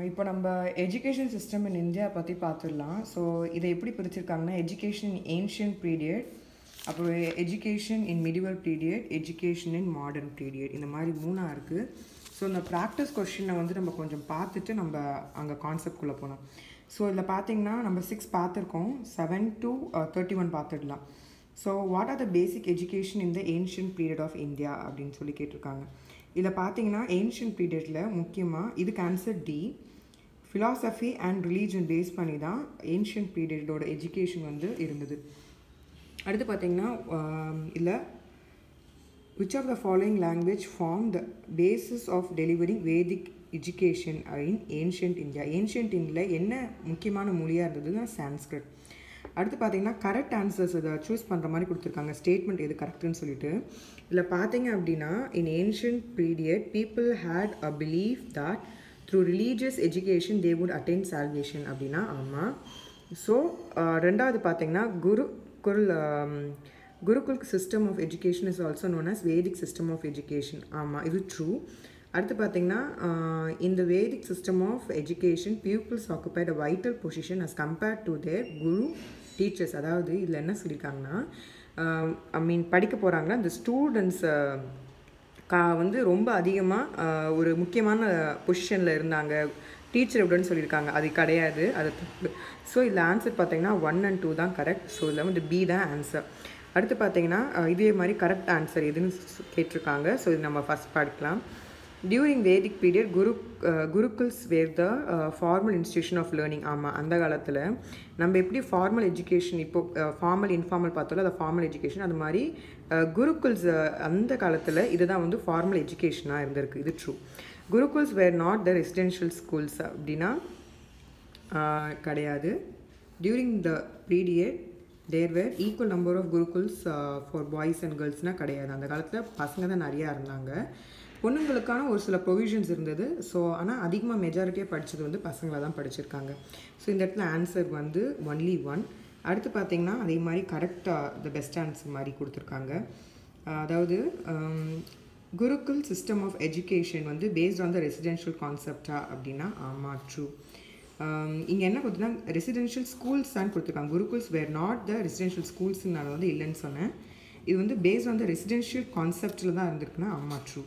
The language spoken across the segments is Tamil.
இப்போ நம்ம எஜுகேஷன் சிஸ்டம் இன் இந்தியா பற்றி பார்த்துடலாம். ஸோ இதை எப்படி பிரிச்சிருக்காங்கன்னா, எஜுகேஷன் இன் ஏன்ஷியன்ட் பீரியட், அப்புறம் education in medieval period, education in modern period, இந்த மாதிரி மூணாக இருக்குது. ஸோ இந்த ப்ராக்டிஸ் கொஸ்டினை வந்து நம்ம கொஞ்சம் பார்த்துட்டு நம்ம அங்கே கான்செப்ட்குள்ளே போனோம். ஸோ இதில் பார்த்தீங்கன்னா நம்ம 6 பார்த்துருக்கோம், 7 to 31 பார்த்துடலாம். So what are the basic education in the ancient period of India அப்படின்னு சொல்லி கேட்டிருக்காங்க. இதில் பார்த்தீங்கன்னா ஏன்ஷியன்ட் பீரியடில் முக்கியமாக இதுக்கு answer D, philosophy and religion base பண்ணி தான் ஏன்ஷியன்ட் பீரியடோட எஜுகேஷன் வந்து இருந்தது. அடுத்து பார்த்தீங்கன்னா இல்லை which of the following language form the basis of delivering Vedic education in ancient India? Ancient India என்ன முக்கியமான மொழியாக இருந்ததுன்னா சான்ஸ்கிரிட். அடுத்து பார்த்தீங்கன்னா கரெக்ட் ஆன்சர்ஸ் இதை சூஸ் பண்ணுற மாதிரி கொடுத்துருக்காங்க, ஸ்டேட்மெண்ட் எது கரெக்டுன்னு சொல்லிட்டு. இதில் பார்த்தீங்க அப்படின்னா in ancient period people had a believe that through religious education they would attain salvation அப்படின்னா ஆமாம். ஸோ ரெண்டாவது பார்த்தீங்கன்னா Gurukul system of education is also known as Vedic system of education. ஆமாம், இது ட்ரூ. அடுத்து பார்த்தீங்கன்னா இந்த Vedic system of education pupils occupied a vital position as compared to their guru teachers. அதாவது இதில் என்ன சொல்லியிருக்காங்கன்னா படிக்க போகிறாங்கன்னா இந்த ஸ்டூடெண்ட்ஸ் வந்து ரொம்ப அதிகமாக ஒரு முக்கியமான பொசிஷனில் இருந்தாங்க டீச்சர் எப்படின்னு சொல்லியிருக்காங்க. அது கிடையாது, அது தப்பு. ஸோ இதில் ஆன்சர் பார்த்தீங்கன்னா 1 and 2 தான் கரெக்ட். ஸோ இதில் வந்து பி தான் ஆன்சர். அடுத்து பார்த்தீங்கன்னா இதே மாதிரி கரெக்ட் ஆன்சர் எதுன்னு கேட்டிருக்காங்க. ஸோ இது நம்ம ஃபஸ்ட் பார்க்கலாம். During Vedic period gurukuls were the formal institution of learning. ஆமாம், அந்த காலத்தில் நம்ம எப்படி ஃபார்மல் எஜுகேஷன் இப்போது ஃபார்மல் இன்ஃபார்மல் பார்த்தோம்ல, அது ஃபார்மல் எஜுகேஷன், அது மாதிரி குருகுல்ஸ் அந்த காலத்தில் இதுதான் வந்து ஃபார்மல் எஜுகேஷனாக இருந்திருக்கு. இது true. Gurukuls were not the residential schools அப்படின்னா கிடையாது. During the period there were equal number of gurukuls for boys and கேர்ள்ஸ்னால் கிடையாது. அந்த காலத்தில் பசங்க தான் நிறையா இருந்தாங்க, பொண்ணுங்களுக்கான ஒரு சில ப்ரொவிஷன்ஸ் இருந்தது. ஸோ ஆனால் அதிகமாக மெஜாரிட்டியாக படித்தது வந்து பசங்களை தான் படிச்சிருக்காங்க. ஸோ இந்த இடத்துல ஆன்சர் வந்து ஒன்லி 1. அடுத்து பார்த்திங்கன்னா அதே மாதிரி கரெக்டாக த பெஸ்ட் ஆன்சர் மாதிரி கொடுத்துருக்காங்க. அதாவது குருகுல் சிஸ்டம் ஆஃப் எஜுகேஷன் வந்து பேஸ்ட் ஆன் த ரெசிடென்ஷியல் கான்செப்டா அப்படின்னா ஆமாம், ட்ரூ. இங்கே என்ன கொடுத்துருக்காங்க, ரெசிடென்ஷியல் ஸ்கூல்ஸ் தான் கொடுத்துருக்காங்க. குருகுல்ஸ் வேர் நாட் த ரெசிடென்ஷியல் ஸ்கூல்ஸ்ன்னு நான் வந்து இல்லைன்னு சொன்னேன். இது வந்து பேஸ்ட் ஆன் த ரெசிடென்ஷியல் கான்செப்டில் தான் இருந்திருக்குன்னா ஆமாம், true.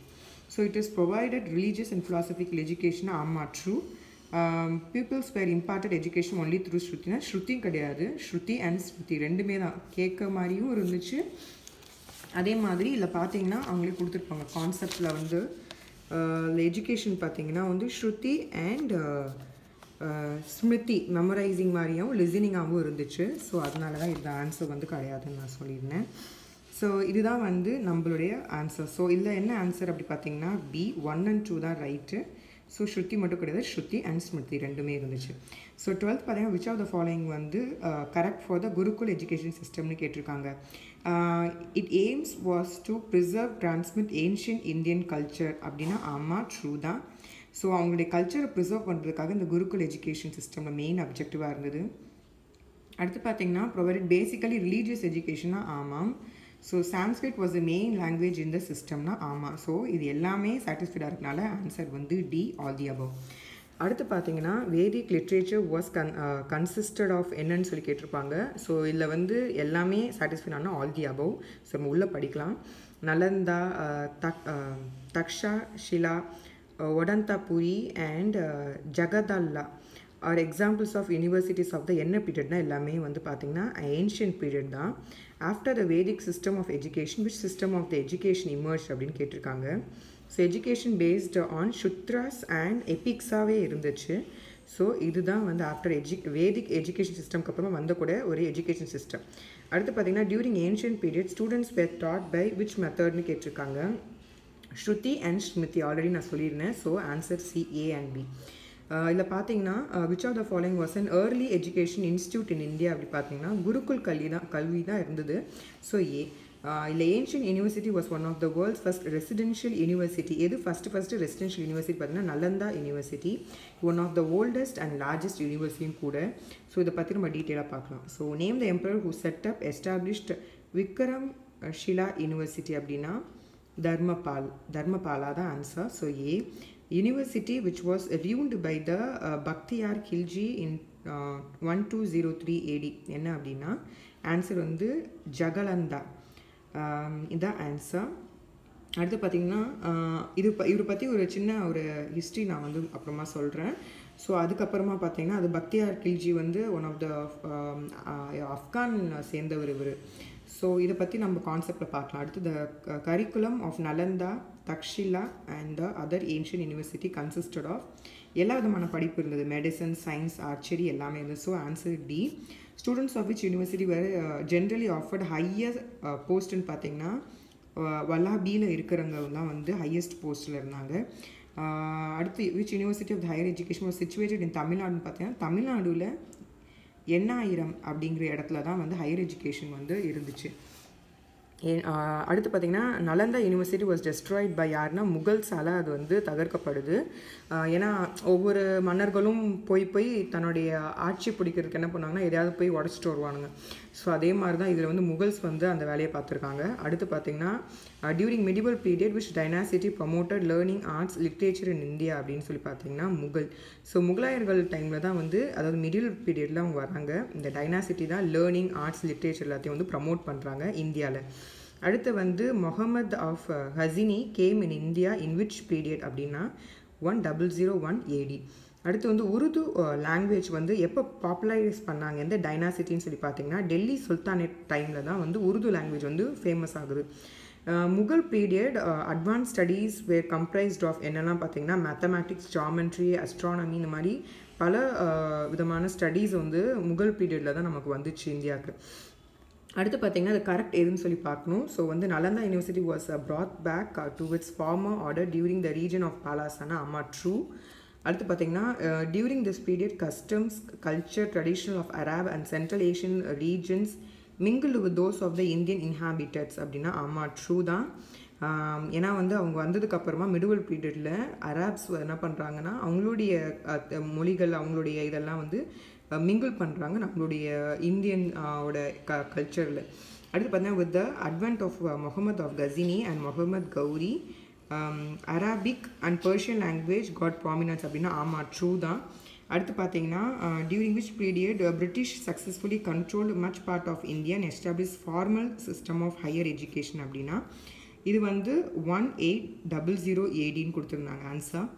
So it is provided religious and philosophical education ஆமாம், ட்ரூ. பீப்புள்ஸ் வேர் இம்பார்ட்டட் எஜுகேஷன் ஒன்லி த்ரூ ஸ்ருத்தினா ஸ்ருத்தியும் கிடையாது. ஸ்ருதி அண்ட் ஸ்ருதி ரெண்டுமே தான் கேட்க மாதிரியும் இருந்துச்சு. அதே மாதிரி இதில் பார்த்தீங்கன்னா அவங்களே கொடுத்துருப்பாங்க கான்செப்டில் வந்து எஜுகேஷன் பார்த்தீங்கன்னா வந்து ஸ்ருதி அண்ட் ஸ்மிருதி மெமரைசிங் மாதிரியும் லிசனிங்காகவும் இருந்துச்சு. ஸோ அதனால தான் இந்த ஆன்சர் வந்து கிடையாதுன்னு நான் சொல்லியிருந்தேன். ஸோ இதுதான் வந்து நம்மளுடைய ஆன்சர். ஸோ இதில் என்ன ஆன்சர் அப்படி பார்த்தீங்கன்னா பி 1 and 2 தான் ரைட்டு. ஸோ ஸ்ருதி மட்டும் கிடையாது, ஸ்ருதி அண்ட் ஸ்மிருதி ரெண்டுமே இருந்துச்சு. ஸோ 12th பார்த்தீங்கன்னா விச் ஆஃப் த ஃபாலோயிங் வந்து correct for the gurukul education சிஸ்டம்னு கேட்டிருக்காங்க. It aims was to preserve transmit ancient Indian culture அப்படின்னா ஆமாம், ட்ரூ தான். ஸோ அவங்களுடைய கல்ச்சரை ப்ரிசர்வ் பண்ணுறதுக்காக இந்த குருகுல் எஜுகேஷன் சிஸ்டமில் மெயின் அப்ஜெக்டிவாக இருந்தது. அடுத்து பார்த்தீங்கன்னா ப்ரொவைடட் பேசிக்கலி ரிலீஜியஸ் எஜுகேஷனா ஆமாம். So Sanskrit was the main language இந்த சிஸ்டம்னா ஆமாம். ஸோ இது எல்லாமே சாட்டிஸ்ஃபைடாக இருக்கனால ஆன்சர் வந்து டி, ஆல் தி அபவ். அடுத்து பார்த்தீங்கன்னா வேதிக் லிட்ரேச்சர் வாஸ் கன்சிஸ்டட் ஆஃப் என்னன்னு சொல்லி கேட்டிருப்பாங்க. ஸோ இதில் வந்து எல்லாமே சாட்டிஸ்ஃபைட் ஆனால் ஆல் தி அபவ். ஸோ நம்ம உள்ளே படிக்கலாம். Nalanda, Takshashila, Odantapuri and Jagaddala are examples of universities of the என்ன பீரியட்னா எல்லாமே வந்து பார்த்திங்கன்னா ஏன்ஷியன்ட் பீரியட் தான். After the Vedic system of education which system of the education emerge அப்படின்னு கேட்டிருக்காங்க. So education based on sutras and எபிக்ஸாகவே இருந்துச்சு. ஸோ இதுதான் வந்து ஆஃப்டர் வேதிக் எஜுகேஷன் சிஸ்டம்க்கு அப்புறமா வந்த கூட ஒரு எஜுகேஷன் சிஸ்டம். அடுத்து பார்த்திங்கன்னா during ancient period students were taught by which மெத்தட்னு கேட்டிருக்காங்க. ஸ்ருதி அண்ட் ஸ்மிருதி ஆல்ரெடி நான் சொல்லியிருந்தேன். So answer C, A and B. இதில் பார்த்தீங்கன்னா which of the following was an early education institute in India அப்படி பார்த்தீங்கன்னா குருகுல் கல்வி தான் இருந்தது. So A. இல்லை ancient university was one of the world's first residential university. எது ஃபஸ்ட்டு ரெசிடென்ஷியல் யூனிவர்சிட்டி பார்த்தீங்கன்னா Nalanda university, one of the oldest and largest யூனிவர்சிட்டியும் கூட. ஸோ இதை பற்றி நம்ம டீட்டெயிலாக பார்க்கலாம். So name the emperor who set up established Vikram Shila university அப்படின்னா தர்மபாலா தான் answer. So A. university which was ruined by the Bakhtiyar Khilji in 1203 AD. என்ன அப்படின்னா ஆன்சர் வந்து ஜகலந்தா. இதுதான் ஆன்சர். அடுத்து பார்த்திங்கன்னா இவர் பற்றி ஒரு சின்ன ஒரு ஹிஸ்ட்ரி நான் வந்து அப்புறமா சொல்கிறேன். ஸோ அதுக்கப்புறமா பார்த்திங்கன்னா அது பக்தியார் கில்ஜி வந்து ஒன் ஆஃப் த ஆப்கான் சேர்ந்தவர் இவர். ஸோ இதை பற்றி நம்ம கான்செப்டில் பார்க்கலாம். அடுத்து the curriculum of Nalanda, Taxila and the other ancient university consisted of எல்லா விதமான படிப்பு இருந்தது, மெடிசன், சயின்ஸ், ஆர்ச்சரி எல்லாமே இருந்தது. So answer D. Students of which university were generally offered higher போஸ்ட்டுன்னு பார்த்திங்கன்னா வல்லாபியில் இருக்கிறவங்க தான் வந்து ஹையஸ்ட் போஸ்ட்டில் இருந்தாங்க. அடுத்து which university of the higher education was situated in தமிழ்நாடுன்னு பார்த்தீங்கன்னா தமிழ்நாடுல எண்ணாயிரம் அப்படிங்கிற இடத்துல தான் வந்து ஹையர் எஜுகேஷன் வந்து இருந்துச்சு. அடுத்து பார்த்திங்கன்னா Nalanda university was destroyed by யாருன்னா முகல்ஸால் அது வந்து தகர்க்கப்படுது. ஏன்னா ஒவ்வொரு மன்னர்களும் போய் தன்னுடைய ஆட்சி பிடிக்கிறதுக்கு என்ன பண்ணுவாங்கன்னா எதையாவது போய் உடச்சிட்டு வருவானுங்க. ஸோ அதே மாதிரி தான் இதில் வந்து முகல்ஸ் வந்து அந்த வேலையை பார்த்துருக்காங்க. அடுத்து பார்த்திங்கன்னா during medieval period which dynasty promoted learning arts literature in India அப்படின்னு சொல்லி பார்த்திங்கன்னா முகல். ஸோ முகலாயர்கள் டைமில் தான் வந்து அதாவது மிடில் பீரியடில் அவங்க வராங்க. இந்த டைனாசிட்டி தான் லேர்னிங் ஆர்ட்ஸ் லிட்ரேச்சர் எல்லாத்தையும் வந்து ப்ரமோட் பண்ணுறாங்க இந்தியாவில். அடுத்து வந்து Muhammad of Ghazni came in India in which period அப்படின்னா 1001 AD. அடுத்து வந்து உருது லாங்குவேஜ் வந்து எப்போ பாப்புலரைஸ் பண்ணாங்க எந்த டைனாசிட்டின்னு சொல்லி பார்த்தீங்கன்னா டெல்லி சுல்தானேட் டைமில் தான் வந்து உருது லாங்குவேஜ் வந்து ஃபேமஸ் ஆகுது. Mughal period advance studies were comprised of என்னெல்லாம் பார்த்தீங்கன்னா மேத்தமேட்டிக்ஸ், ஜாமெட்ரி, அஸ்ட்ரானமி, இந்த மாதிரி பல விதமான ஸ்டடீஸ் வந்து முகல் பீரியடில் தான் நமக்கு வந்துச்சு இந்தியாவுக்கு. அடுத்து பார்த்திங்கன்னா அது கரெக்ட் எதுன்னு சொல்லி பார்க்கணும். ஸோ வந்து Nalanda university was brought back to its former order during the region of Palasana. ஆமா, ட்ரூ. அடுத்து பார்த்திங்கன்னா during this period customs, culture, traditional of Arab and central Asian regions mingled with those of the Indian inhabitants அப்படின்னா ஆமாம், ட்ரூ தான். ஏன்னா வந்து அவங்க வந்ததுக்கப்புறமா மிடிவல் பீரியடில் அரப்ஸ் என்ன பண்ணுறாங்கன்னா அவங்களுடைய மொழிகள் அவங்களுடைய இதெல்லாம் வந்து மிங்கிள் பண்ணுறாங்க நம்மளுடைய இந்தியன் கல்ச்சரில். அடுத்து பார்த்தீங்கன்னா with the advent of Muhammad of Ghazni and Muhammad Ghori Arabic and Persian language got prominence அப்படின்னா ஆமாம், ட்ரூ தான். அடுத்து பார்த்தீங்கன்னா during which period British successfully controlled much part of India and establish formal system of higher education அப்படின்னா இது வந்து 1800 ADன்னு கொடுத்துருந்தாங்க ஆன்சர்.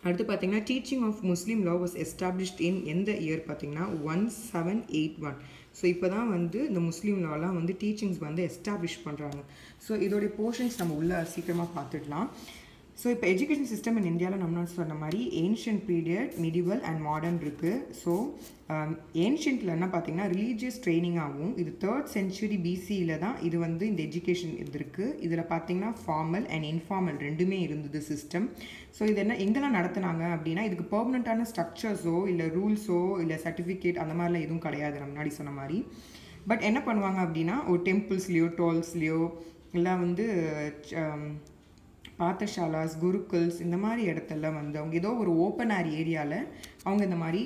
அடுத்து பார்த்தீங்கன்னா teaching of Muslim law was established in எந்த இயர் பார்த்தீங்கன்னா 1781. ஸோ இப்போ தான் வந்து இந்த முஸ்லீம் லாலாம் வந்து டீச்சிங்ஸ் வந்து எஸ்டாப்ளிஷ் பண்ணுறாங்க. ஸோ இதோடைய போர்ஷன்ஸ் நம்ம உள்ள சீக்கிரமாக பார்த்துடலாம். ஸோ இப்போ எஜுகேஷன் சிஸ்டம் இன் இந்தியாவில் நம்ம சொன்ன மாதிரி ancient period, medieval and modern இருக்குது. ஸோ ஏன்ஷியன்ட்டில் என்ன பார்த்தீங்கன்னா ரிலீஜியஸ் ட்ரைனிங்காகவும் இது 3rd century BCயில் தான் இது வந்து இந்த எஜுகேஷன் இருந்திருக்கு. இதில் பார்த்தீங்கன்னா ஃபார்மல் அண்ட் இன்ஃபார்மல் ரெண்டுமே இருந்தது சிஸ்டம். ஸோ இது என்ன எங்கெல்லாம் நடத்துனாங்க அப்படின்னா இதுக்கு பெர்மனண்ட்டான ஸ்ட்ரக்சர்ஸோ இல்லை ரூல்ஸோ இல்லை சர்டிஃபிகேட் அந்த மாதிரிலாம் எதுவும் கிடையாது நம்ம முன்னாடி சொன்ன மாதிரி. பட் என்ன பண்ணுவாங்க அப்படின்னா ஒரு டெம்பிள்ஸ்லேயோ டால்ஸ்லேயோ இல்லை வந்து பாத்தஷாலாஸ், குருக்குல்ஸ் இந்த மாதிரி இடத்துல வந்து அவங்க ஏதோ ஒரு ஓப்பன் ஏர் ஏரியாவில் அவங்க இந்த மாதிரி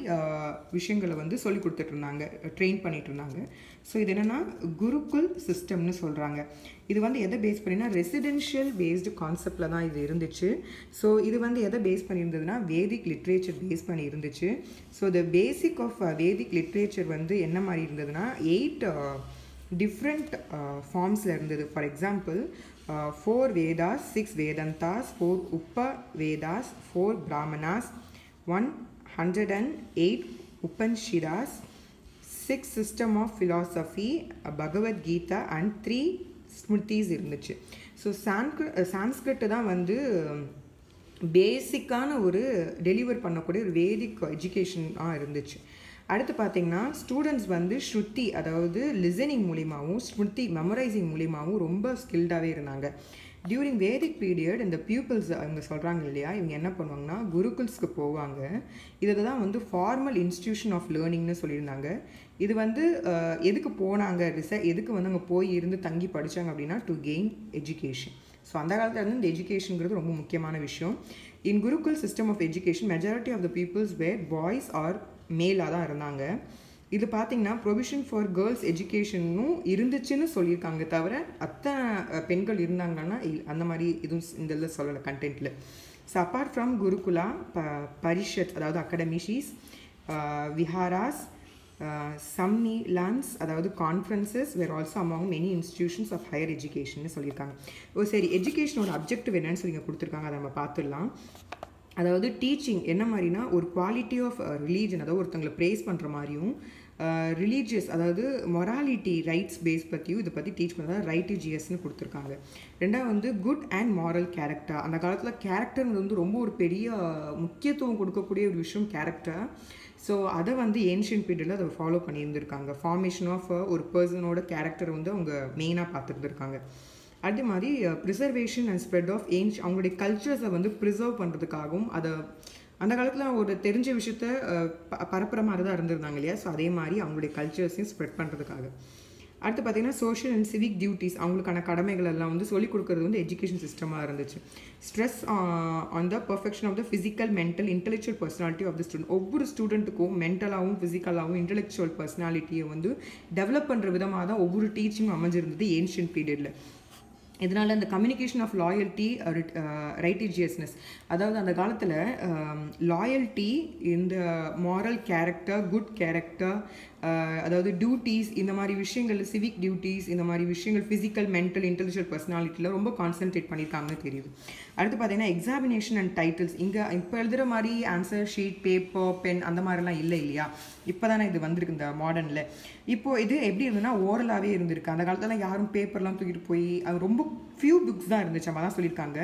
விஷயங்களை வந்து சொல்லி கொடுத்துட்டு இருந்தாங்க, ட்ரெயின் பண்ணிட்டு இருந்தாங்க. ஸோ இது என்னென்னா குருக்குல் சிஸ்டம்னு சொல்கிறாங்க. இது வந்து எதை பேஸ் பண்ணினா ரெசிடென்ஷியல் பேஸ்டு கான்செப்டில் தான் இது இருந்துச்சு. ஸோ இது வந்து எதை பேஸ் பண்ணியிருந்ததுன்னா வேதிக் லிட்ரேச்சர் பேஸ் பண்ணி இருந்துச்சு. So the basic of Vedic literature வந்து என்ன மாதிரி இருந்ததுன்னா 8 டிஃப்ரெண்ட் ஃபார்ம்ஸில் இருந்தது. For example 4 Vedas, 6 Vedantas, 4 Upavedas, 4 Brahmanas, 108 Upanishads, 6 system of philosophy, Bhagavad Gita and 3 Smritis இருந்துச்சு. ஸோ சான்ஸ்கிரிட் தான் வந்து பேசிக்கான ஒரு டெலிவர் பண்ணக்கூடிய ஒரு வேதிக் எஜுகேஷனாக இருந்துச்சு. அடுத்து பார்த்திங்கன்னா ஸ்டூடெண்ட்ஸ் வந்து ஸ்ருதி அதாவது லிசனிங் மூலிமாவும் ஸ்ருதி மெமரைசிங் மூலிமாவும் ரொம்ப ஸ்கில்டாகவே இருந்தாங்க. டியூரிங் வேதிக் பீரியட் இந்த பியூப்பிள்ஸ் அவங்க சொல்கிறாங்க இல்லையா, இவங்க என்ன பண்ணுவாங்கன்னா குருகுல்ஸ்க்கு போவாங்க. இதை தான் வந்து ஃபார்மல் இன்ஸ்டிடியூஷன் ஆஃப் லேர்னிங்னு சொல்லியிருந்தாங்க. இது வந்து எதுக்கு போனாங்க, எதுக்கு வந்து அங்கே போய் இருந்து தங்கி படித்தாங்க அப்படின்னா டு கெயின் எஜுகேஷன். ஸோ அந்த காலத்தில் வந்து இந்த எஜுகேஷனுங்கிறது ரொம்ப முக்கியமான விஷயம். In gurukul system of education majority of the peoples were boys are மேலாக தான் இருந்தாங்க. இது பார்த்திங்கன்னா ப்ரொவிஷன் ஃபார் கேர்ள்ஸ் எஜுகேஷனும் இருந்துச்சுன்னு சொல்லியிருக்காங்க, தவிர அத்தனை பெண்கள் இருந்தாங்கன்னா அந்த மாதிரி இதுவும் இந்த இதில் சொல்லலை கண்டென்ட்டில். So apart from gurukula parishad அதாவது அகாடமிஷீஸ், விஹாராஸ், சம்மிலான்ஸ் அதாவது conferences were also among many institutions of higher education சொல்லியிருக்காங்க. சரி, எஜுகேஷனோட அப்ஜெக்டிவ் என்னன்னு சொல்லி கொடுத்துருக்காங்க, அதை நம்ம பார்த்துடலாம். அதாவது டீச்சிங் என்ன மாதிரினா ஒரு குவாலிட்டி ஆஃப் ரிலீஜன், அதாவது ஒருத்தங்களை ப்ரேஸ் பண்ணுற மாதிரியும் ரிலீஜியஸ் அதாவது மொராலிட்டி ரைட்ஸ் பேஸ் பற்றியும் இதை பற்றி டீச் பண்ணுறது ரைட்டிஜியஸ்னு கொடுத்துருக்காங்க. ரெண்டாவது வந்து குட் அண்ட் மாரல் கேரக்டர். அந்த காலத்தில் கேரக்டர்ங்கிறது வந்து ரொம்ப ஒரு பெரிய முக்கியத்துவம் கொடுக்கக்கூடிய ஒரு விஷயம் கேரக்டர். ஸோ அதை வந்து ஏன்ஷியன்ட் பீரியடில் அதை ஃபாலோ பண்ணியிருந்திருக்காங்க. ஃபார்மேஷன் ஆஃப் ஒரு பர்சனோட கேரக்டர் வந்து அவங்க மெயினாக பார்த்துருந்துருக்காங்க. அதே மாதிரி ப்ரிசர்வேஷன் அண்ட் ஸ்ப்ரெட் ஆஃப் அவங்களுடைய கல்ச்சர்ஸை வந்து ப்ரிசர்வ் பண்ணுறதுக்காகவும் அதை அந்த காலத்தில் ஒரு தெரிஞ்ச விஷயத்த பரப்புற மாதிரி தான் இருந்திருந்தாங்க இல்லையா. ஸோ அதே மாதிரி அவங்களுடைய கல்ச்சர்ஸையும் ஸ்ப்ரெட் பண்ணுறதுக்காக. அடுத்து பார்த்திங்கன்னா சோஷியல் அண்ட் சிவிக் டியூட்டிஸ், அவங்களுக்கான கடமைகள் எல்லாம் வந்து சொல்லிக் கொடுக்குறது வந்து எஜுகேஷன் சிஸ்டமாக இருந்துச்சு. Stress on the perfection of the physical mental intellectual personality of the student. ஒவ்வொரு ஸ்டூடெண்ட்டுக்கும் மென்டலாகவும் ஃபிசிக்கலாகவும் இன்டெலெக்சுவல் பர்சனாலிட்டியை வந்து டெவலப் பண்ணுற விதமாக தான் ஒவ்வொரு டீச்சிங்கும் அமைஞ்சிருந்தது ஏன்ஷியன்ட் பீரியடில். இதனால் இந்த கம்யூனிகேஷன் ஆஃப் லாயல்ட்டி ரைட்டிஜியஸ்னஸ், அதாவது அந்த காலத்தில் லாயல்ட்டி, இந்த மாரல் கேரக்டர், குட் கேரக்டர், அதாவது டியூட்டிஸ், இந்த மாதிரி விஷயங்கள், சிவிக் டியூட்டிஸ், இந்த மாதிரி விஷயங்கள் ஃபிசிக்கல் மென்டல் இன்டெலெக்சுவல் பர்சனாலிட்டியில் ரொம்ப கான்சன்ட்ரேட் பண்ணியிருக்காங்கன்னு தெரியுது. அடுத்து பார்த்தீங்கன்னா எக்ஸாமினேஷன் அண்ட் டைட்டில்ஸ். இங்கே இப்போ எழுதுகிற மாதிரி ஆன்சர் ஷீட், பேப்பர், பென் அந்த மாதிரிலாம் இல்லை இல்லையா. இப்போ தானே இது வந்திருக்கு இந்த மாடர்னில். இப்போது இது எப்படி இருந்ததுன்னா ஓரலாகவே இருந்திருக்கு. அந்த காலத்தில் யாரும் பேப்பர்லாம் தூக்கிட்டு போய் அது ரொம்ப ஃபியூ புக்ஸ் தான் இருந்துச்சு. நம்ம தான் சொல்லியிருக்காங்க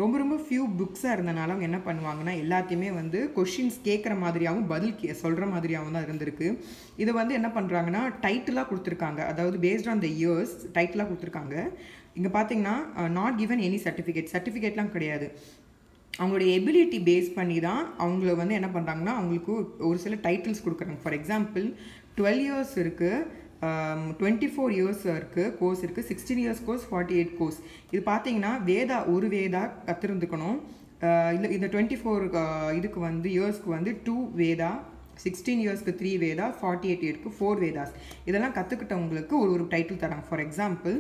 ரொம்ப ஃபியூ புக்ஸாக இருந்தனால அவங்க என்ன பண்ணுவாங்கன்னா எல்லாத்தையுமே வந்து கொஷின்ஸ் கேட்குற மாதிரியாகவும் பதில் சொல்கிற மாதிரியாகவும் தான் இருந்திருக்கு. இதை வந்து என்ன பண்ணுறாங்கன்னா டைட்டிலாக கொடுத்துருக்காங்க. அதாவது பேஸ்ட் ஆன் த இயர்ஸ் டைட்டிலாக கொடுத்துருக்காங்க. இங்கே பார்த்தீங்கன்னா நாட் கிவன் எனி சர்டிஃபிகேட்லாம் கிடையாது. அவங்களுடைய எபிலிட்டி பேஸ் பண்ணி தான் அவங்கள வந்து என்ன பண்ணுறாங்கன்னா அவங்களுக்கு ஒரு சில டைட்டில்ஸ் கொடுக்குறாங்க. ஃபார் எக்ஸாம்பிள் 12 இயர்ஸ் இருக்குது, 24 இயர்ஸ் இருக்குது கோர்ஸ் இருக்குது, 16 இயர்ஸ் கோர்ஸ், 48 கோர்ஸ். இது பார்த்தீங்கன்னா ஒரு வேதா கற்றுருந்துக்கணும். இல்லை இந்த 24 இதுக்கு வந்து இயர்ஸ்க்கு வந்து 2 வேதா, 16 இயர்ஸ்க்கு 3 வேதா, 48 இயர்க்கு 4 வேதாஸ். இதெல்லாம் கற்றுக்கிட்டவங்களுக்கு ஒரு டைட்டில் தராங்க. ஃபார் எக்ஸாம்பிள்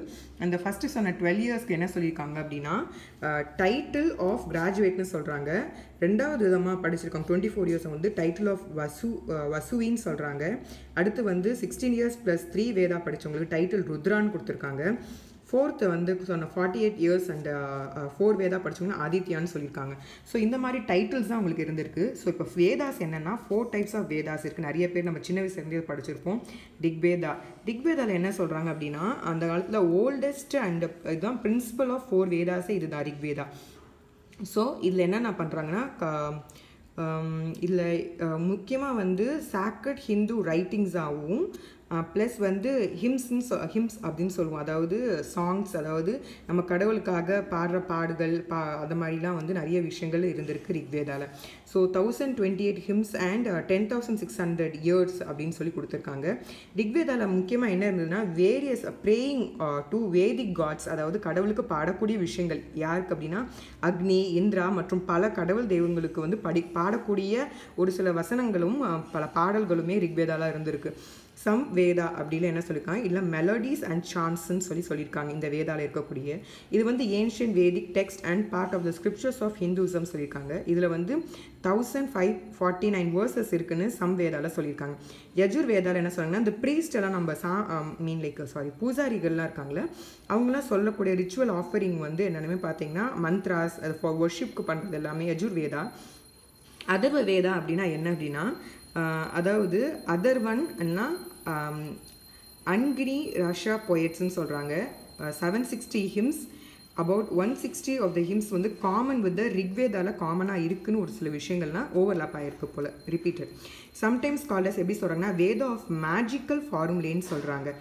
அந்த ஃபஸ்ட்டு சொன்ன 12 இயர்ஸ்க்கு என்ன சொல்லியிருக்காங்க அப்படின்னா டைட்டில் ஆஃப் கிராஜுவேட்னு சொல்கிறாங்க. ரெண்டாவது விதமாக படிச்சிருக்காங்க 24 இயர்ஸை வந்து டைட்டில் ஆஃப் வசுவின்னு சொல்கிறாங்க. அடுத்து வந்து 16 இயர்ஸ் + 3 வேதா படித்தவங்களுக்கு டைட்டில் ருத்ரான்னு கொடுத்துருக்காங்க. ஃபோர்த்து வந்து சொன்ன 48 இயர்ஸ் அண்ட் 4 வேதா படித்தவங்கன்னா ஆதித்யான்னு சொல்லியிருக்காங்க. ஸோ இந்த மாதிரி டைட்டில்ஸ் தான் உங்களுக்கு இருந்திருக்கு. ஸோ இப்போ வேதாஸ் என்னென்னா 4 டைப்ஸ் ஆஃப் வேதாஸ் இருக்குது. நிறைய பேர் நம்ம சின்ன வயசுலேருந்தே படிச்சிருப்போம். ரிக்வேதாவில் என்ன சொல்கிறாங்க அப்படின்னா அந்த காலத்தில் ஓல்டஸ்ட் அண்ட் இதுதான் பிரின்சிபல் ஆஃப் 4 வேதாஸே இதுதான் ரிக்வேதா. ஸோ இதில் என்னென்ன பண்ணுறாங்கன்னா இதில் முக்கியமாக வந்து சாக்ரட் ஹிந்து ரைட்டிங்ஸாகவும் ப்ளஸ் வந்து ஹிம்ஸ் அப்படின்னு சொல்லுவோம். அதாவது சாங்ஸ், அதாவது நம்ம கடவுளுக்காக பாடுற பாடுகள் அது மாதிரிலாம் வந்து நிறைய விஷயங்கள் இருந்திருக்கு ரிக்வேதாவில். ஸோ 1028 ஹிம்ஸ் அண்ட் 10,600 இயர்ஸ் அப்படின்னு சொல்லி கொடுத்துருக்காங்க. ரிக்வேதாவில் முக்கியமாக என்ன இருந்ததுன்னா various praying to Vedic gods, அதாவது கடவுளுக்கு பாடக்கூடிய விஷயங்கள் யாருக்கு அப்படின்னா அக்னி, இந்திரா மற்றும் பல கடவுள் தெய்வங்களுக்கு வந்து பாடக்கூடிய ஒரு சில வசனங்களும் பல பாடல்களுமே ரிக்வேதாவில் இருந்திருக்கு. சம் வேதா அப்படின்னு என்ன சொல்லியிருக்காங்க, இல்லை மெலடிஸ் அண்ட் சான்ஸ்ன்னு சொல்லியிருக்காங்க இந்த வேதாவில் இருக்கக்கூடிய. இது வந்து ancient Vedic text and part of the scriptures of Hinduism சொல்லியிருக்காங்க. இதில் வந்து 1549 வேர்சஸ் இருக்குன்னு சம் வேதாவில் சொல்லியிருக்காங்க. யஜுர் வேதாவில் என்ன சொல்கிறாங்கன்னா இந்த ப்ரீஸ்ட் எல்லாம் நம்ம பூசாரிகள்லாம் இருக்காங்களே அவங்களாம் சொல்லக்கூடிய ரிச்சுவல் ஆஃபரிங் வந்து என்னென்னு பார்த்தீங்கன்னா மந்த்ராஸ், அது ஃபார் வர்ஷிப்க்கு பண்ணுறது எல்லாமே யஜுர் வேதா. அதர்வ வேதா அப்படின்னா என்ன அப்படின்னா அதாவது அதர்வன்னா அன்கிரி ரஷ்யா போயட்ஸ்ன்னு சொல்கிறாங்க. 760 hymns, about 160 of the hymns வந்து காமன் வித் ரிக்வேதாவில் காமனாக இருக்குன்னு ஒரு சில விஷயங்கள்லாம் ஓவர்லாப் ஆகிருக்கு போல் ரிப்பீட்டட். சம்டைம்ஸ் ஸ்காலர்ஸ் எப்படி சொல்கிறாங்கன்னா வேதா ஆஃப் மேஜிக்கல் ஃபார்முலேன்னு சொல்கிறாங்க.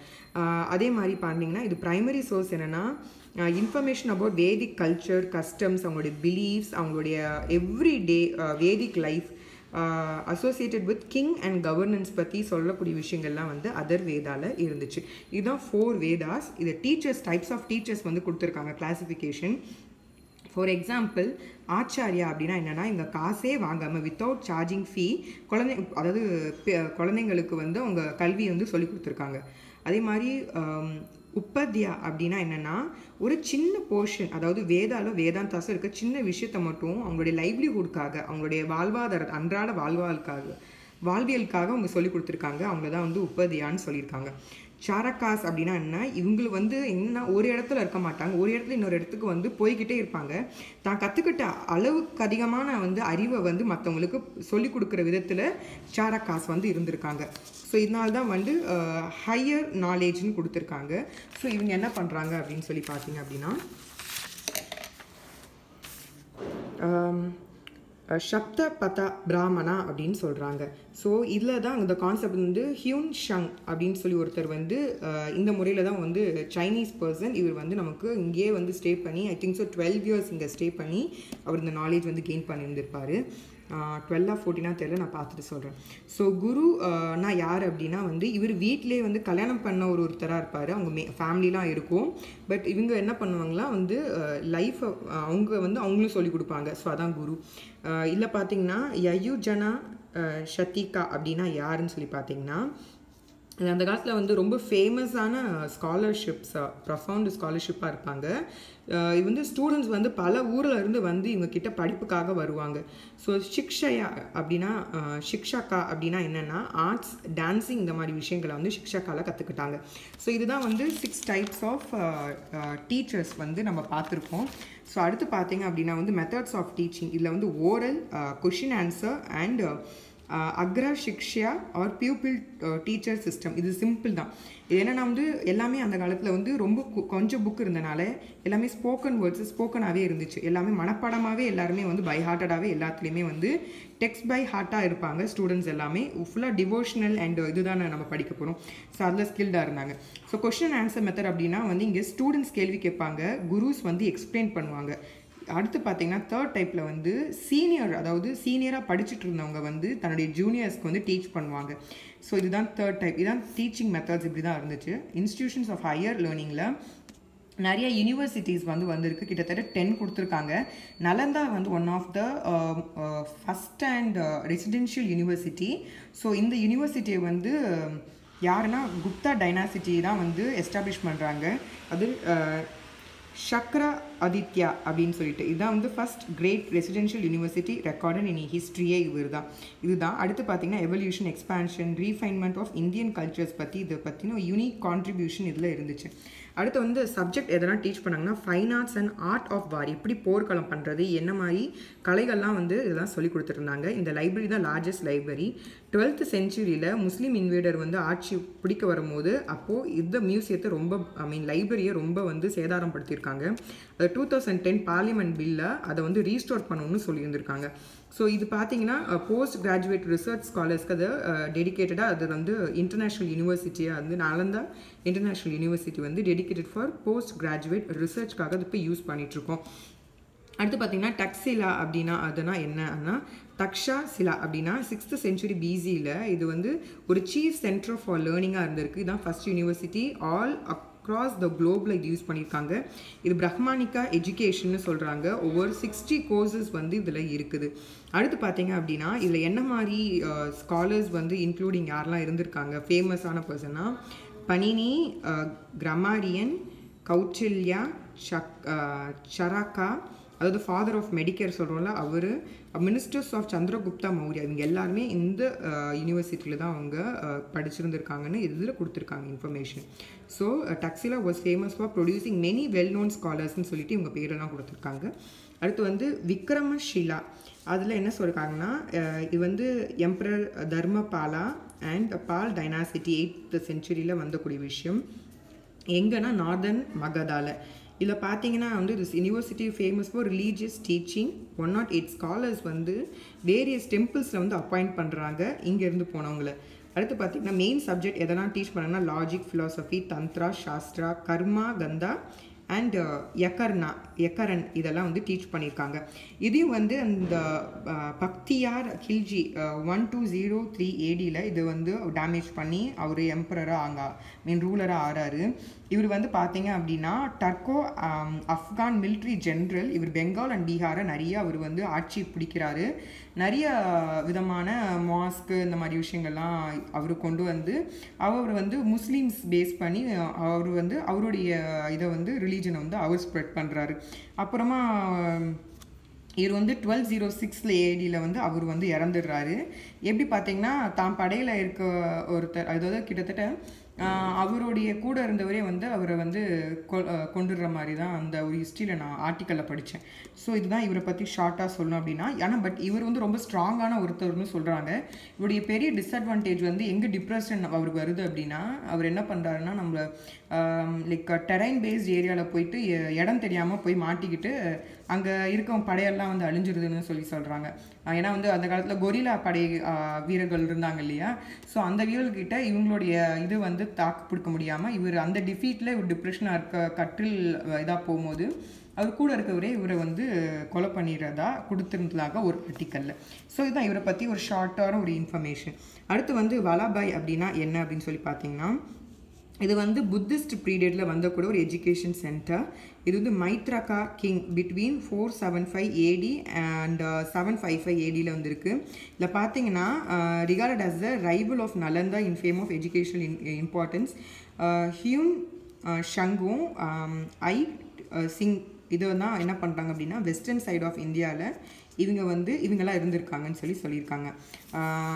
அதே மாதிரி பார்த்தீங்கன்னா இது ப்ரைமரி சோர்ஸ் என்னென்னா information about Vedic culture, customs, அவங்களுடைய பிலீஃப்ஸ், அவங்களுடைய everyday Vedic life associated with king and governance பற்றி சொல்லக்கூடிய விஷயங்கள்லாம் வந்து அதர் வேதாவில் இருந்துச்சு. இதுதான் 4 வேதாஸ். இது டைப்ஸ் ஆஃப் டீச்சர்ஸ் வந்து கொடுத்துருக்காங்க கிளாசிஃபிகேஷன். ஃபார் எக்ஸாம்பிள் ஆச்சாரியா அப்படின்னா என்னென்னா இங்கே காசே வாங்காமல் வித்தவுட் சார்ஜிங் ஃபீ குழந்தைங்களுக்கு வந்து அவங்க கல்வி வந்து சொல்லி கொடுத்துருக்காங்க. அதே மாதிரி உப்பத்யா அப்படின்னா என்னென்னா ஒரு சின்ன போர்ஷன், அதாவது வேதாந்தாஸும் இருக்க சின்ன விஷயத்தை மட்டும் அவங்களுடைய லைவ்லிஹுட்காக, அவங்களுடைய அன்றாட வாழ்வியலுக்காக அவங்க சொல்லி கொடுத்துருக்காங்க. அவங்கள தான் வந்து உப்பத்யான்னு சொல்லியிருக்காங்க. சாரக்காஸ் அப்படின்னா என்ன, இவங்களுக்கு வந்து என்ன ஒரு இடத்துல இருக்க மாட்டாங்க, ஒரு இடத்துல இன்னொரு இடத்துக்கு வந்து போய்கிட்டே இருப்பாங்க. தான் கற்றுக்கிட்ட அளவுக்கு அதிகமான வந்து அறிவை வந்து மற்றவங்களுக்கு சொல்லிக் கொடுக்குற விதத்தில் சாரக்காஸ் வந்து இருந்திருக்காங்க. ஸோ இதனால தான் வந்து ஹையர் நாலேஜ்னு கொடுத்துருக்காங்க. ஸோ இவங்க என்ன பண்ணுறாங்க அப்படின்னு சொல்லி பார்த்தீங்க அப்படின்னா சப்த பத பிராமணா அப்படின்னு சொல்கிறாங்க. ஸோ இதில் தான் இந்த கான்செப்ட் வந்து ஹியூன் ஷங் அப்படின்னு சொல்லி ஒருத்தர் வந்து இந்த முறையில் தான் வந்து சைனீஸ் பர்சன், இவர் வந்து நமக்கு இங்கேயே வந்து ஸ்டே பண்ணி ஐ திங்க் ஸோ 12 இயர்ஸ் இங்கே ஸ்டே பண்ணி அவர் இந்த நாலேஜ் வந்து கெயின் பண்ணியிருந்திருப்பார். 12 or 14 தெரியல, நான் பார்த்துட்டு சொல்கிறேன். ஸோ குரு நான் யார் அப்படின்னா வந்து இவர் வீட்டிலே வந்து கல்யாணம் பண்ண ஒருத்தராக இருப்பார். அவங்க ஃபேமிலிலாம் இருக்கும். பட் இவங்க என்ன பண்ணுவாங்களா வந்து லைஃப்பை அவங்களும் சொல்லி கொடுப்பாங்க. ஸோ அதான் குரு. இல்லை பார்த்தீங்கன்னா யயுஜனா ஷத்திகா அப்படின்னா யாருன்னு சொல்லி பார்த்தீங்கன்னா அந்த காலத்தில் வந்து ரொம்ப ஃபேமஸான ப்ரொஃபவுண்ட் ஸ்காலர்ஷிப்பாக இருப்பாங்க. இது வந்து ஸ்டூடெண்ட்ஸ் வந்து பல ஊரில் இருந்து வந்து இவங்கக்கிட்ட படிப்புக்காக வருவாங்க. ஸோ சிக்ஷாக்கா அப்படின்னா என்னென்னா ஆர்ட்ஸ், டான்ஸிங் இந்த மாதிரி விஷயங்களை வந்து சிக்ஷாக்காவில் கற்றுக்கிட்டாங்க. ஸோ இதுதான் வந்து 6 types ஆஃப் டீச்சர்ஸ் வந்து நம்ம பார்த்துருக்கோம். ஸோ அடுத்து பார்த்தீங்க அப்படின்னா வந்து மெத்தட்ஸ் ஆஃப் டீச்சிங். இதில் வந்து ஓரல், கொஷின் ஆன்சர் அண்ட் அக்ரா சிக்ஷா ஆர் பியூப்பிள் டீச்சர் சிஸ்டம். இது சிம்பிள் தான். இது என்னென்னா வந்து எல்லாமே அந்த காலத்தில் வந்து ரொம்ப கொஞ்சம் புக் இருந்தனால எல்லாமே ஸ்போக்கனாகவே இருந்துச்சு. எல்லாமே மனப்பாடமாகவே எல்லாருமே வந்து பை ஹார்ட்டடாகவே எல்லாத்துலேயுமே வந்து டெக்ஸ்ட் பை ஹார்ட்டாக இருப்பாங்க. ஸ்டூடெண்ட்ஸ் எல்லாமே ஃபுல்லாக டிவோஷனல் அண்ட் இதுதான் நம்ம படிக்க போகிறோம். ஸோ அதில் ஸ்கில்டாக இருந்தாங்க. So question and answer method அப்படின்னா வந்து இங்கே ஸ்டூடெண்ட்ஸ் கேள்வி கேட்பாங்க, குருஸ் வந்து எக்ஸ்பிளைன் பண்ணுவாங்க. அடுத்து பார்த்தீங்கன்னா 3rd டைப்பில் வந்து சீனியராக படிச்சுட்டு இருந்தவங்க வந்து தன்னுடைய ஜூனியர்ஸ்க்கு வந்து டீச் பண்ணுவாங்க. ஸோ இதுதான் 3rd டைப். இதுதான் டீச்சிங் மெத்தட்ஸ். இப்படி தான் இருந்துச்சு. இன்ஸ்டிடியூஷன்ஸ் ஆஃப் ஹையர் லேர்னிங்கில் நிறைய யூனிவர்சிட்டிஸ் வந்திருக்கு. கிட்டத்தட்ட 10 கொடுத்துருக்காங்க. நலந்தா வந்து one of the first and residential university. So இந்த யூனிவர்சிட்டியை வந்து யாருன்னா குப்தா டைனாசிட்டி தான் வந்து எஸ்டாப்ளிஷ் பண்ணுறாங்க. அது சக்ரா ஆதித்யா அப்படின்னு சொல்லிட்டு இதுதான் வந்து first great residential university recorded in ஹிஸ்ட்ரியே இதுதான். அடுத்து பார்த்தீங்கன்னா evolution, expansion, refinement of Indian cultures பற்றி இதை பற்றின யூனிக் கான்ட்ரிபியூஷன் இதில் இருந்துச்சு. அடுத்து வந்து சப்ஜெக்ட் எதனா டீச் பண்ணாங்கன்னா fine arts and art of war, எப்படி போர்க்களம் பண்ணுறது, என்ன மாதிரி கலைகள்லாம் வந்து இதெல்லாம் சொல்லி கொடுத்துருந்தாங்க. இந்த லைப்ரரி தான் லார்ஜஸ்ட் லைப்ரரி. 12th centuryயில் முஸ்லீம் இன்வேடர் வந்து ஆட்சி பிடிக்க வரும்போது அப்போது இந்த மியூசியத்தை லைப்ரரியை ரொம்ப வந்து சேதாரம் படுத்தியிருக்காங்க. அது 2010 பார்லிமெண்ட் பில்லை அதை வந்து ரீஸ்டோர் பண்ணணும்னு சொல்லியிருந்திருக்காங்க. ஸோ இது பார்த்தீங்கன்னா போஸ்ட் கிராஜுவேட் ரிசர்ச் ஸ்காலர்ஸ்க்கு அதை டெடிக்கேட்டடாக அது வந்து இன்டர்நேஷ்னல் யூனிவர்சிட்டியாக வந்து நாலந்தா இன்டர்நேஷ்னல் யூனிவர்சிட்டி வந்து டெடிக்கேட்டட் ஃபார் போஸ்ட் கிராஜுவேட் ரிசர்ச்காக அது இப்போ யூஸ் பண்ணிகிட்ருக்கோம். அடுத்து பார்த்தீங்கன்னா டக்ஸிலா அப்படின்னா அதுனா என்னன்னா தக்ஷா சிலா அப்படின்னா 6th century BCயில் இது வந்து ஒரு சீஃப் சென்டர் ஃபார் லேர்னிங்காக இருந்திருக்கு. இதுதான் first university all across the குளோபில் இது யூஸ் பண்ணியிருக்காங்க. இது பிரஹ்மானிக்கா எஜுகேஷன்னு சொல்கிறாங்க. ஒவ்வொரு 60 கோர்சஸ் வந்து இதில் இருக்குது. அடுத்து பார்த்தீங்க அப்படின்னா இதில் என்ன மாதிரி ஸ்காலர்ஸ் வந்து இன்க்ளூடிங் யாரெல்லாம் இருந்திருக்காங்க ஃபேமஸான பர்சன்னா பனினி, கிராமரியன், கௌட்டில்யா, சராக்கா, அதாவது ஃபாதர் ஆஃப் மெடிக்கேர் சொல்கிறோம்ல அவர், மினிஸ்டர்ஸ் ஆஃப் சந்திரகுப்தா மௌரியா, இவங்க எல்லாருமே இந்த யூனிவர்சிட்டியில் தான் அவங்க படிச்சிருந்துருக்காங்கன்னு இதில் கொடுத்துருக்காங்க information. So Taxila was famous for producing many well known ஸ்காலர்ஸ்ன்னு சொல்லிட்டு இவங்க பேரெல்லாம் கொடுத்துருக்காங்க. அடுத்து வந்து விக்ரமஷிலா, அதில் என்ன சொல்லியிருக்காங்கன்னா இது வந்து emperor Dharmapala and Pala dynasty 8th centuryயில் வந்தக்கூடிய விஷயம். எங்கன்னா நார்தர்ன் மகதால. இதில் பார்த்தீங்கன்னா வந்து this university famous for religious teaching. 108 scholars வந்து வேரியஸ் டெம்பிள்ஸில் வந்து அப்பாயிண்ட் பண்ணுறாங்க இங்கேருந்து போனவங்கள. அடுத்து பார்த்தீங்கன்னா மெயின் சப்ஜெக்ட் எதனா டீச் பண்ணாங்கன்னா லாஜிக், ஃபிலாசபி, தந்த்ரா, சாஸ்திரா, கர்மா, கந்தா அண்ட் யக்கரன் இதெல்லாம் வந்து டீச் பண்ணியிருக்காங்க. இதையும் வந்து அந்த பக்தியார் கில்ஜி 1203 ADயில் இது வந்து டேமேஜ் பண்ணி அவர் எம்பரராக ரூலராக ஆறாரு. இவர் வந்து பார்த்தீங்க அப்படின்னா டர்கோ ஆப்கான் மிலிட்ரி ஜென்ரல். இவர் பெங்கால் அண்ட் பீகாரை நிறைய அவர் வந்து ஆட்சி பிடிக்கிறாரு. நிறைய விதமான மாஸ்க்கு இந்த மாதிரி விஷயங்கள்லாம் அவர் கொண்டு வந்து அவர் வந்து முஸ்லீம்ஸ் பேஸ் பண்ணி அவர் வந்து அவருடைய இதை வந்து ரிலீஜனை வந்து அவர் ஸ்ப்ரெட் பண்ணுறாரு. அப்புறமா இவர் வந்து 1206 ADயில் வந்து அவர் வந்து இறந்துடுறாரு. எப்படி பார்த்தீங்கன்னா தான் படையில் இருக்க ஒருத்தர், அதாவது கிட்டத்தட்ட அவருடைய கூட இருந்தவரே வந்து அவரை வந்து கொண்டுடுற மாதிரி தான் அந்த ஒரு ஹிஸ்ட்ரியில் நான் ஆர்டிக்கலில் படித்தேன். ஸோ இதுதான் இவரை பற்றி ஷார்ட்டாக சொல்லணும் அப்படின்னா. ஆனால் பட் இவர் வந்து ரொம்ப ஸ்ட்ராங்கான ஒருத்தர்னு சொல்கிறாங்க. இவருடைய பெரிய டிஸ்அட்வான்டேஜ் வந்து எங்கே டிப்ரெஷன் அவருக்கு வருது அப்படின்னா, அவர் என்ன பண்ணுறாருன்னா நம்மளை லைக் டெரைன் பேஸ்ட் ஏரியாவில் போயிட்டு இடம் தெரியாமல் போய் மாட்டிக்கிட்டு அங்கே இருக்க படையெல்லாம் வந்து அழிஞ்சிருதுன்னு சொல்கிறாங்க. ஏன்னா வந்து அந்த காலத்தில் கொரில்லா படை வீரர்கள் இருந்தாங்க இல்லையா, ஸோ அந்த வீரர்கிட்ட இவங்களுடைய இது வந்து தாக்கு பிடிக்க முடியாமல் இவர் அந்த டிஃபீட்டில் இவர் டிப்ரெஷனாக இருக்க கட்டில் இதாக போகும்போது அவர் கூட இருக்கவரே இவரை வந்து கொலை பண்ணிடுறதா கொடுத்துருந்ததாக ஒரு ஆர்டிக்கலில். ஸோ இதுதான் இவரை பற்றி ஒரு ஷார்ட்டான ஒரு இன்ஃபர்மேஷன். அடுத்து வந்து வல்லாபாய் அப்படின்னா என்ன அப்படின்னு சொல்லி பார்த்தீங்கன்னா, இது வந்து புத்திஸ்ட் பீரியடில் வந்த கூட ஒரு எஜுகேஷன் சென்டர். இது வந்து Maitraka king between 475 AD and 755 ADயில் வந்துருக்கு. இதில் பார்த்தீங்கன்னா recorded as the rival of Nalanda in fame of educational importance. Hiuen ஷங்கும் சிங் இது தான் என்ன பண்ணுறாங்க அப்படின்னா வெஸ்டர்ன் சைட் ஆஃப் இந்தியாவில் இவங்கெல்லாம் இருந்திருக்காங்கன்னு சொல்லியிருக்காங்க.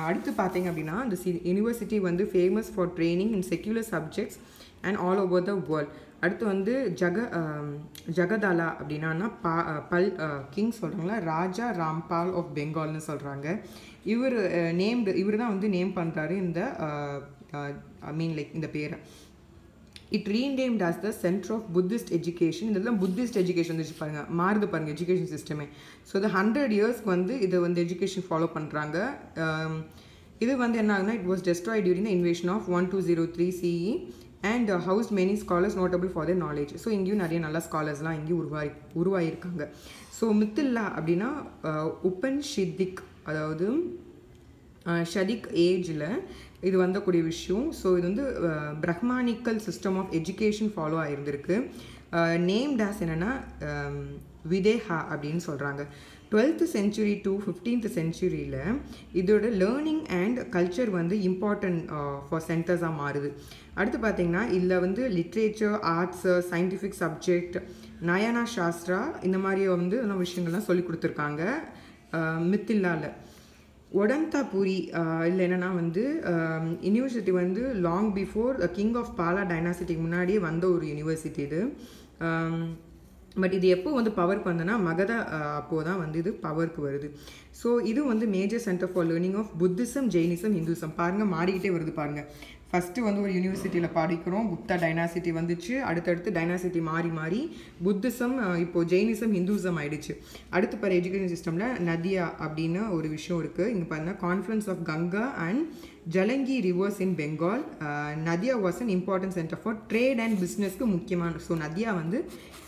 அடுத்து பார்த்தீங்க அப்படின்னா இந்த யூனிவர்சிட்டி வந்து famous for training in secular subjects and all over the world. அடுத்து வந்து ஜகதாலா அப்படின்னா கிங் சொல்கிறாங்களா, ராஜா ராம்பால் ஆஃப் பெங்கால்னு சொல்கிறாங்க. இவர் தான் வந்து நேம் பண்ணுறாரு இந்த இந்த பேரை. It renamed as the Center of Buddhist Education. இதெல்லாம் புத்திஸ்ட் எஜுகேஷன் வந்துச்சு பாருங்கள், மாறுது பாருங்கள் எஜுகேஷன் சிஸ்டமே. ஸோ இது 100 இயர்ஸ்க்கு வந்து இதை வந்து எஜுகேஷன் ஃபாலோ பண்ணுறாங்க. இது வந்து என்ன ஆகுதுன்னா, it was destroyed during the invasion of 1203 CE and houses many scholars notable for their knowledge. So இங்கேயும் நிறைய நல்ல ஸ்காலர்ஸ்லாம் இங்கேயும் உருவாயிருக்காங்க. ஸோ மித்தில்லா அப்படின்னா உபன்ஷிதிக், அதாவது ஷதிக் ஏஜில் இது வந்தக்கூடிய விஷயம். ஸோ இது வந்து Brahmanical system of education follow ஆகிருந்திருக்கு. நேம்ட் ஆஸ் என்னென்னா விதேஹா அப்படின்னு சொல்கிறாங்க. 12th century to 15th centuryயில் இதோட லேர்னிங் அண்ட் கல்ச்சர் வந்து இம்பார்ட்டன்ட் ஃபார் சென்டர்ஸாக மாறுது. அடுத்து பார்த்திங்கன்னா இதில் வந்து literature, arts, scientific subject, Nyaya shastra இந்த மாதிரி வந்து இதெல்லாம் விஷயங்கள்லாம் சொல்லி கொடுத்துருக்காங்க மித்தில்லாவில். ஒடந்தாபுரி இல்லை என்னென்னா வந்து யூனிவர்சிட்டி வந்து long before king of Pala டைனாசிட்டிக்கு முன்னாடியே வந்த ஒரு யூனிவர்சிட்டி இது. பட் இது எப்போ வந்து பவர் பண்ணனா மகதா அப்போது தான் வந்து இது பவருக்கு வருது. ஸோ இது வந்து major centre for learning of Buddhism, Jainism, Hinduism. பாருங்கள் மாறிக்கிட்டே வருது பாருங்கள். ஃபஸ்ட்டு வந்து ஒரு யூனிவர்சிட்டியில் படிக்கிறோம், குப்தா டைனாசிட்டி வந்துச்சு. அடுத்தடுத்து டைனாசிட்டி மாறி புத்திசம், இப்போது ஜெயினிசம், ஹிந்துசம் ஆகிடுச்சு. அடுத்து பாரு எஜுகேஷன் சிஸ்டமில் நதியா அப்படின்னு ஒரு விஷயம் இருக்குது. இங்கே பாருங்கள் confluence of Ganga and Jalangi rivers in Bengal. Nadia was an important centre for trade and பிஸ்னஸ்க்கு முக்கியமான. ஸோ நதியா வந்து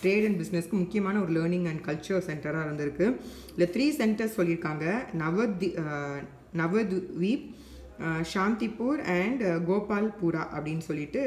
ட்ரேட் அண்ட் பிஸ்னஸ்க்கு முக்கியமான ஒரு லேர்னிங் அண்ட் கல்ச்சர் சென்டராக இருந்திருக்கு. இல்லை 3 சென்டர்ஸ் சொல்லியிருக்காங்க, நவத்வீப், சாந்திப்பூர் அண்ட் கோபால்புரா அப்படின்னு சொல்லிட்டு